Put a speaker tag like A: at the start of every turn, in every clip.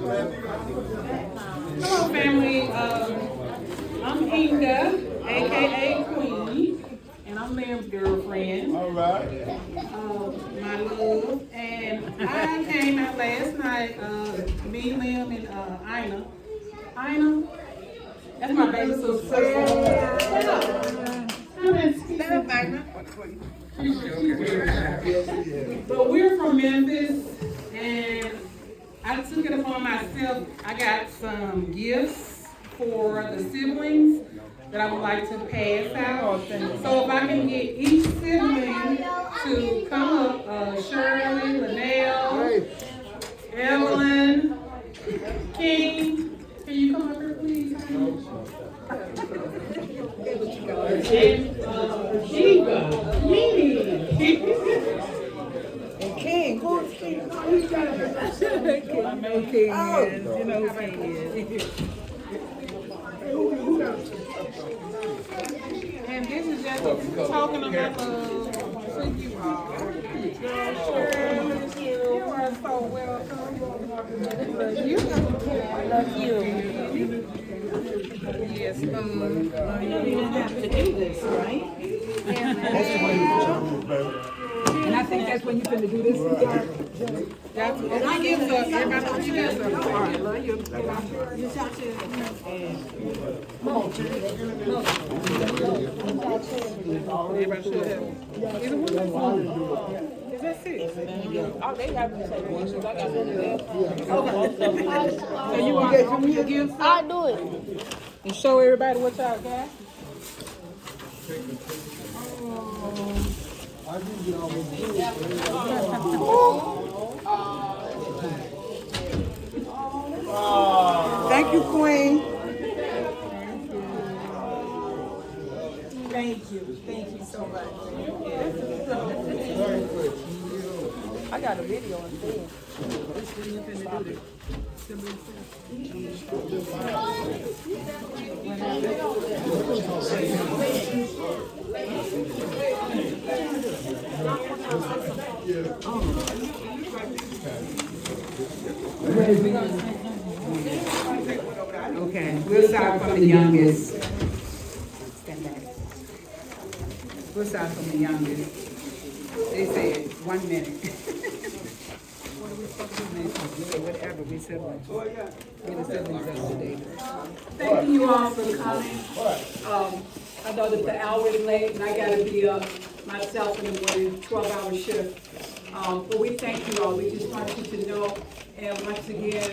A: Hello, family. I'm Inga, aka Queen, and I'm Lim's girlfriend.
B: All right.
A: My love, and I came out last night. Me, Lim, and Ina. Ina, that's my baby sister. Stand up. Stand up, Ina. But we're from Memphis, and I took it upon myself. I got some gifts for the siblings that I would like to pass out. So if I can get each sibling to come up, Shirley, Linnell, Evelyn, King, can you come up here, please? And Eva, Mimi.
C: And King, who's King? Oh, he's got it. I know King is. You know who King is.
A: And this is just talking about the thank you all. You are so welcome. You love you. Yes,
C: You don't even have to do this, right?
B: That's the way you do it, baby.
C: And I think that's when you're going to do this.
A: that's and I give up. Everybody gives up.
C: All right, love you.
A: Everybody should have. Either one. Is that six?
C: Oh, they have the same ones. I got one of them.
A: So you want to give some?
D: I'll do it.
A: And show everybody what y'all got?
C: Thank you, Queen. Thank you. Thank you so much. I got a video on film.
A: Okay, we'll start from the youngest. Stand back. We'll start from the youngest. They said 1 minute. What are we supposed to do next? Whatever we siblings. We're the siblings of today.
E: Thank you all for coming. I know that the hour is late and I gotta be up myself in the morning, 12-hour shift. But we thank you all. We just want you to know, and once again,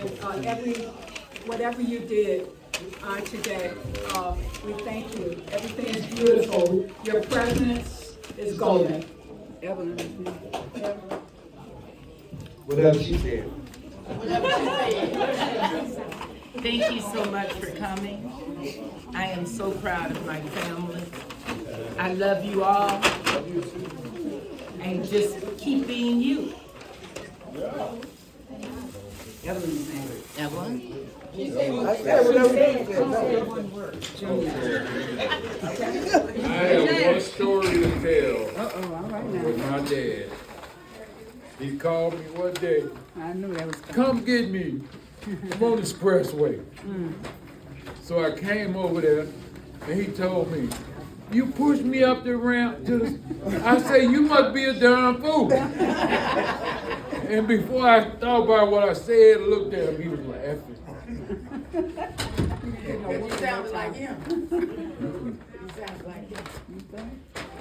E: whatever you did today, we thank you. Everything is beautiful. Your presence is golden.
C: Evelyn.
B: Whatever she said.
F: Thank you so much for coming. I am so proud of my family. I love you all. And just keep being you.
C: Evelyn's name.
F: Evelyn?
B: I said whatever she
G: I have one story to tell
C: All right now.
G: with my dad. He called me one day,
C: I knew that was coming.
G: come get me. I'm on the expressway. So I came over there and he told me, you pushed me up the ramp to the, I say, you must be a darn fool. And before I thought about what I said, I looked at him, he was laughing.
F: You sound like him. You sound like him.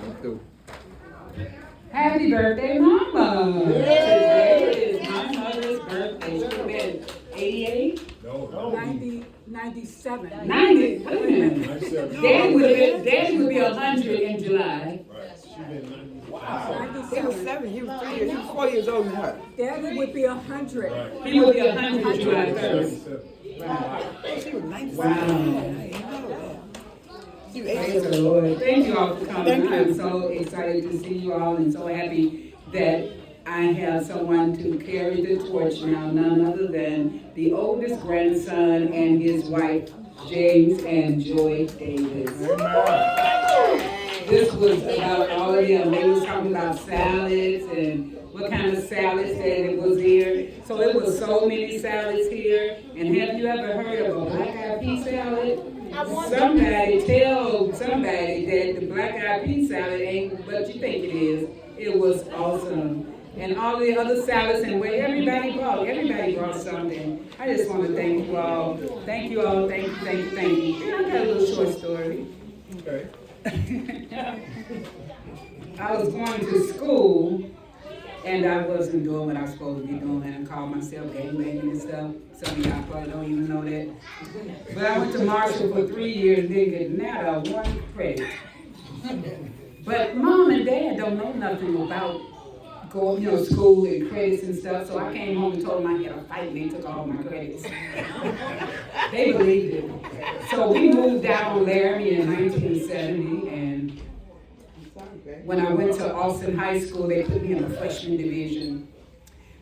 G: I'm through.
A: Happy birthday, Mama! Today is my mother's birthday. She's been 88?
E: 97.
A: 90. Wait a minute. Daddy would be 100 in July.
C: He was 7, he was 3 years, he was 4 years older than her.
E: Daddy would be 100.
A: He would be 100 July 1st.
C: She was 97.
A: Wow.
C: She was
A: Praise
C: 8
A: the Lord. Thank you all for coming.
C: Thank you.
A: I'm so excited to see you all and so happy that I have someone to carry the torch now, none other than the oldest grandson and his wife, James and Joy Davis. this was about all of them. They was talking about salads and what kind of salads that it was here. So it was so many salads here. And have you ever heard of a black eyed pea salad? Somebody tell somebody that the black eyed pea salad ain't what you think it is. It was awesome. And all the other salads and what everybody brought something. I just want to thank you all. Thank you all. Thank you. And I got a little short story.
B: Okay.
A: I was going to school and I wasn't doing what I was supposed to be doing, and I called myself gangbanging and stuff. Some of y'all probably don't even know that. But I went to Marshall for 3 years and didn't get not a one credit. But Mom and Dad don't know nothing about going, school and credits and stuff. So I came home and told them I had a fight and they took all my credits. They believed it. So we moved out on Laramie in 1970, and when I went to Austin High School, they put me in the freshman division.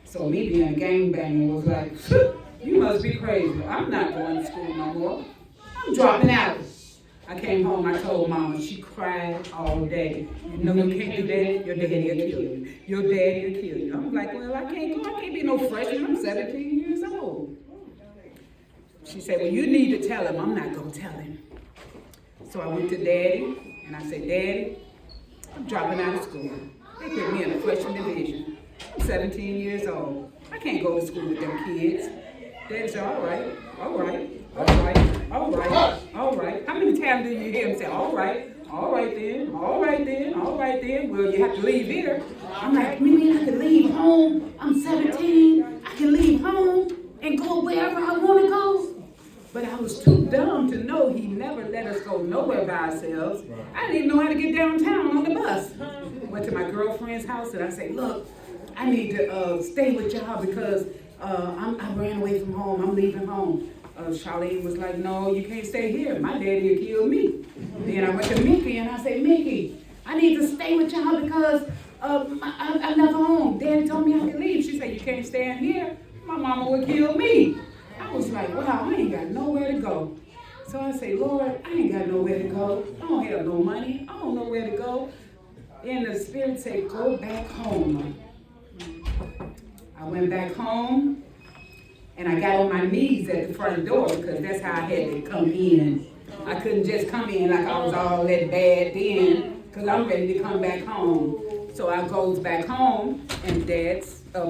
A: So me being a gangbanger was like, you must be crazy. I'm not going to school no more. I'm dropping out. I came home, I told Mama, she cried all day. You know you can't do that, your daddy will kill you. Your daddy will kill you. I'm like, well, I can't go, I can't be no freshman, I'm 17 years old. She said, well, you need to tell him. I'm not gonna tell him. So I went to Daddy, and I said, Daddy, I'm dropping out of school. They put me in a freshman division. I'm 17 years old. I can't go to school with them kids. Daddy said, all right. How many times did you hear him say, all right then. Well, you have to leave here. I'm like, maybe I can leave home. I'm 17. I can leave home and go wherever I want to go. But I was too dumb to know he never let us go nowhere by ourselves. I didn't even know how to get downtown on the bus. Went to my girlfriend's house and I said, look, I need to stay with y'all because I ran away from home. I'm leaving home. Charlene was like, no, you can't stay here. My daddy will kill me. Then I went to Mickey and I said, Mickey, I need to stay with y'all because I left home. Daddy told me I could leave. She said, you can't stay in here. My mama would kill me. I was like, wow, I ain't got nowhere to go. So I say, Lord, I ain't got nowhere to go. I don't have no money. I don't know where to go. And the Spirit said, go back home. I went back home. And I got on my knees at the front door because that's how I had to come in. I couldn't just come in like I was all that bad then because I'm ready to come back home. So I goes back home and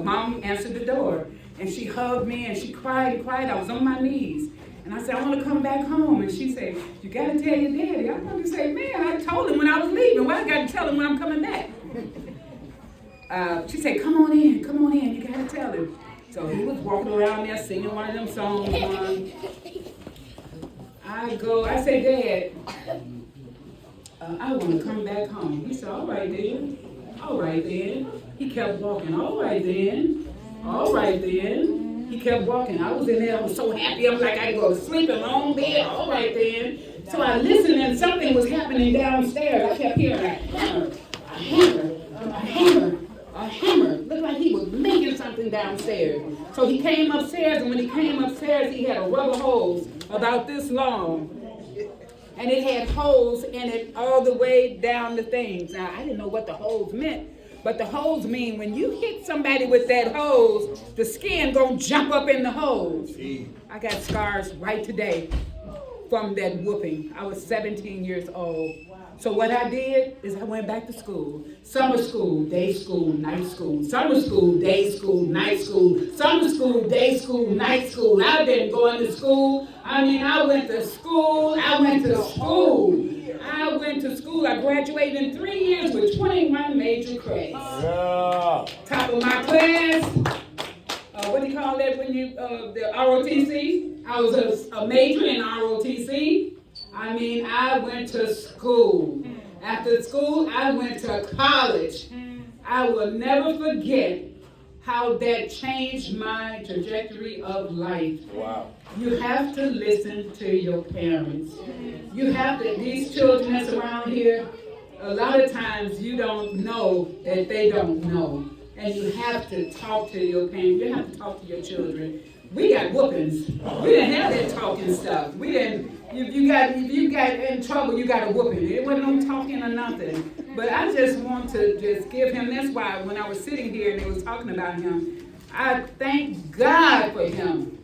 A: Mom answered the door. And she hugged me and she cried. I was on my knees. And I said, I want to come back home. And she said, you got to tell your daddy. I wanted to say, man, I told him when I was leaving. Why I got to tell him when I'm coming back? She said, come on in, you got to tell him. So he was walking around there singing one of them songs. I said, Dad, I want to come back home. He said, all right then. He kept walking, all right then. He kept walking. I was in there, I was so happy. I'm like, I can go to sleep in my own bed, all right then. So I listened and something was happening downstairs. I kept hearing a hammer. Looked like he was making something downstairs. So he came upstairs, and when he came upstairs, he had a rubber hose about this long. And it had holes in it all the way down the things. Now, I didn't know what the hose meant, but the hose mean when you hit somebody with that hose, the skin gonna jump up in the hose. I got scars right today from that whooping. I was 17 years old. So what I did is I went back to school. Summer school, day school, night school. Summer school, day school, night school. Summer school, day school, night school. I've been going to school. I went to school. I graduated in 3 years with 21 major credits. Yeah. Top of my class. What do you call that when you, the ROTC? I was a major in ROTC. I went to school. After school, I went to college. I will never forget how that changed my trajectory of life. Wow. You have to listen to your parents. You have to, these children that's around here, a lot of times you don't know that they don't know. And you have to talk to your parents. You have to talk to your children. We got whoopings. We didn't have that talking stuff. We didn't
E: if you got in trouble, you got a whooping. It wasn't no talking or nothing. But I just want to just give him. That's why when I was sitting here and they was talking about him, I thank God for him.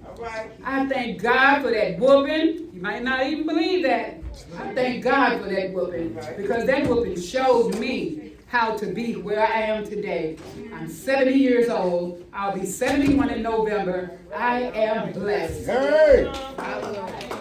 E: I thank God for that whooping. You might not even believe that. I thank God for that whooping because that whooping showed me how to be where I am today. I'm 70 years old. I'll be 71 in November. I am blessed.
B: Hey!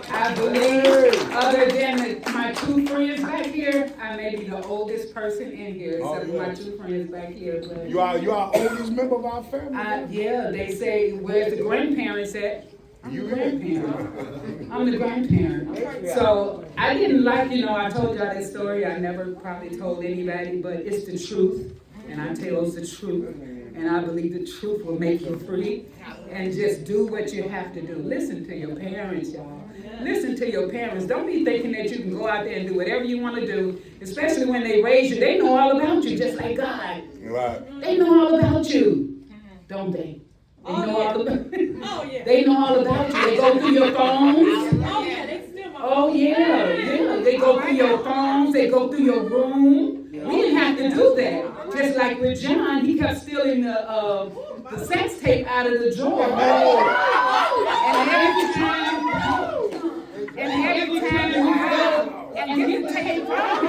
E: I believe, other than my two friends back here, I may be the oldest person in here, except for my two friends back here. But
B: You are oldest member of our family?
E: yeah, they say, where's the grandparents at? I'm the grandparent. I'm the grandparent. So I didn't like, I told y'all that story. I never probably told anybody, but it's the truth. And I tell us the truth. And I believe the truth will make you free. And just do what you have to do. Listen to your parents, y'all. Listen to your parents. Don't be thinking that you can go out there and do whatever you want to do, especially when they raise you. They know all about you, just like God.
B: Right.
E: They know all about you, don't they? They know all about They know all about you. They go through your phones. Oh yeah. They go through your phones. They go through your room. We didn't have to do that. Just like with John, he kept stealing the sex tape out of the drawer. And every time you go and get the tape from